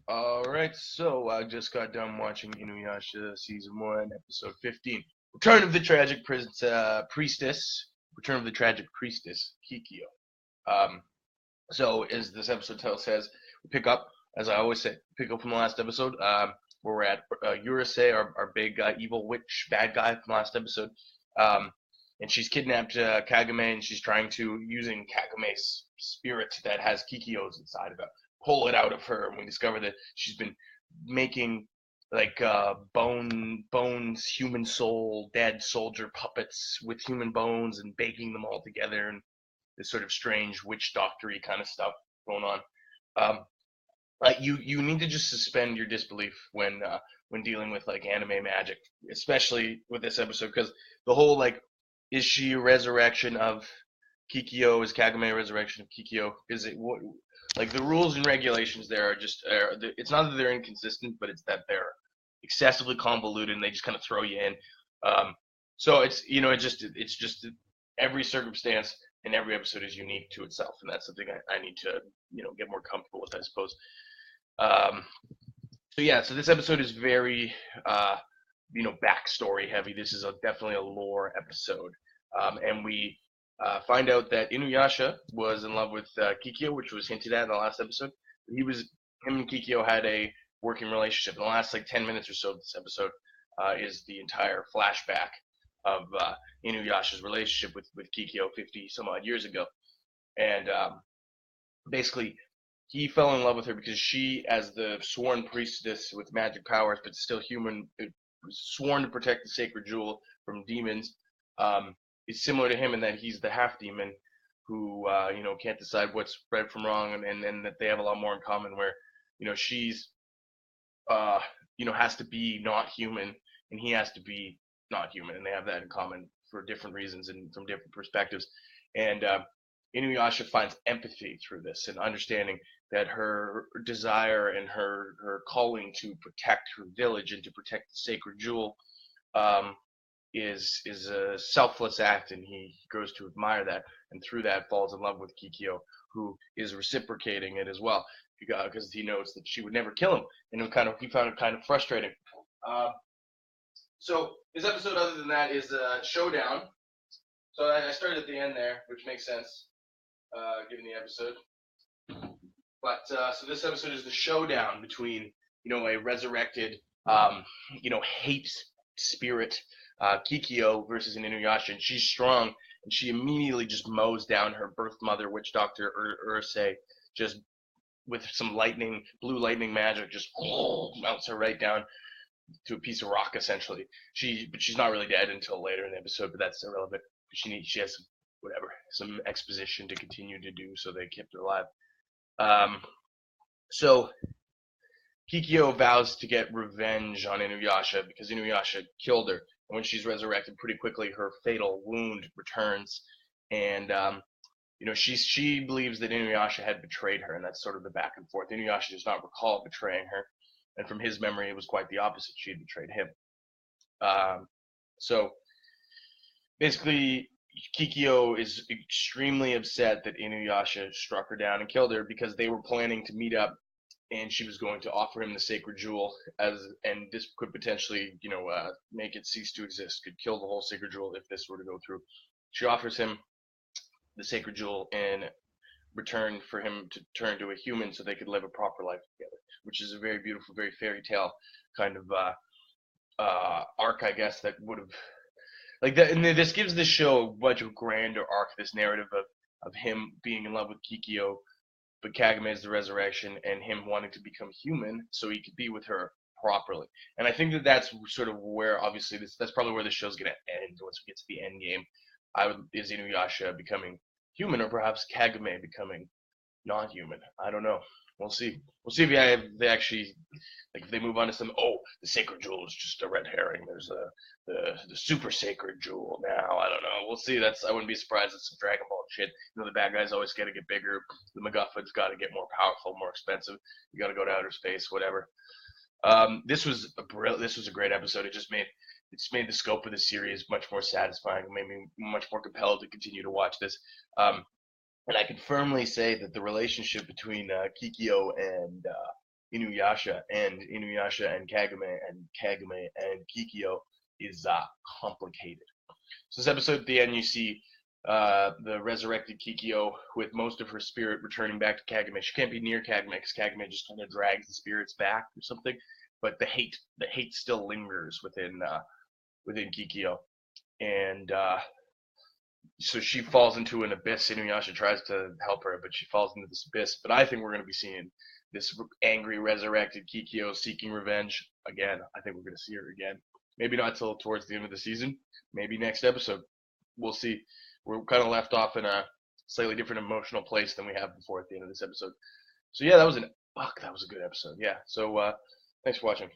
Alright, so I just got done watching Inuyasha Season 1, Episode 15. Return of the Tragic Priestess. Return of the Tragic Priestess, Kikyo. Um, so, as this episode title says, we pick up, as I always say, pick up from the last episode, where we're at Urusei, our big evil witch bad guy from last episode. Um, and she's kidnapped Kagame, and she's trying to, using Kagame's spirit that has Kikyo's inside of it, pull it out of her. And we discover that she's been making like bones, human soul, dead soldier puppets with human bones and baking them all together, and this sort of strange witch doctory kind of stuff going on. Um, you need to just suspend your disbelief when dealing with like anime magic, especially with this episode, because the whole like, is she a resurrection of Kikyo? Is Kagame a resurrection of Kikyo? Is it what? Like the rules and regulations there are just it's not that they're inconsistent, but it's that they're excessively convoluted and they just kind of throw you in. Um, so it's just every circumstance and every episode is unique to itself, and that's something I need to get more comfortable with, I suppose. Um, so this episode is very backstory heavy. This is definitely a lore episode, and we find out that Inuyasha was in love with Kikyo, which was hinted at in the last episode. Him and Kikyo had a working relationship. In the last like 10 minutes or so of this episode is the entire flashback of Inuyasha's relationship with Kikyo 50 some odd years ago, and basically he fell in love with her because she, as the sworn priestess with magic powers but still human, sworn to protect the sacred jewel from demons, is similar to him in that he's the half demon who can't decide what's right from wrong, and that they have a lot more in common. Where she's has to be not human, and he has to be not human, and they have that in common for different reasons and from different perspectives. And Inuyasha finds empathy through this and understanding that her desire and her calling to protect her village and to protect the sacred jewel um, is a selfless act, and he grows to admire that, and through that falls in love with Kikyo, who is reciprocating it as well, because he knows that she would never kill him, and he found it kind of frustrating. Uh, so this episode, other than that, is a showdown. So I started at the end there, which makes sense, given the episode. But so this episode is the showdown between a resurrected hate spirit Kikyo versus an Inuyasha, and she's strong, and she immediately just mows down her birth mother, witch doctor Urusei, just with some blue lightning magic, just melts her right down to a piece of rock, essentially. But she's not really dead until later in the episode, but that's irrelevant. She has some exposition to continue to do, so they kept her alive. So Kikyo vows to get revenge on Inuyasha because Inuyasha killed her. And when she's resurrected pretty quickly, her fatal wound returns, and she believes that Inuyasha had betrayed her, and that's sort of the back and forth. Inuyasha does not recall betraying her, and from his memory, it was quite the opposite. She had betrayed him. So basically, Kikyo is extremely upset that Inuyasha struck her down and killed her because they were planning to meet up, and she was going to offer him the sacred jewel, and this could potentially make it cease to exist, could kill the whole sacred jewel if this were to go through. She offers him the sacred jewel in return for him to turn to a human so they could live a proper life together, which is a very beautiful, very fairy tale kind of arc, I guess, that would have like that. And this gives the show a much of grander arc, this narrative of him being in love with Kikyo, but Kagame is the resurrection, and him wanting to become human so he could be with her properly. And I think that's sort of where, obviously, that's probably where the show's going to end once we get to the end game. Is Inuyasha becoming human, or perhaps Kagame becoming non-human? I don't know. We'll see. We'll see if they actually, like, if they move on to some. Oh, the sacred jewel is just a red herring. There's the super sacred jewel now. I don't know. We'll see. I wouldn't be surprised if some Dragon Ball shit. The bad guys always got to get bigger. The MacGuffin's got to get more powerful, more expensive. You got to go to outer space, whatever. This was a great episode. It's made the scope of the series much more satisfying. It made me much more compelled to continue to watch this. And I can firmly say that the relationship between Kikyo and Inuyasha and Kagome and Kikyo is complicated. So this episode at the end, you see the resurrected Kikyo with most of her spirit returning back to Kagome. She can't be near Kagome because Kagome just kind of drags the spirits back or something. But the hate still lingers within Kikyo, and so she falls into an abyss. Inuyasha tries to help her, but she falls into this abyss. But I think we're going to be seeing this angry, resurrected Kikyo seeking revenge again. I think we're going to see her again. Maybe not till towards the end of the season. Maybe next episode. We'll see. We're kind of left off in a slightly different emotional place than we have before at the end of this episode. So yeah, that was a good episode. Yeah. So thanks for watching.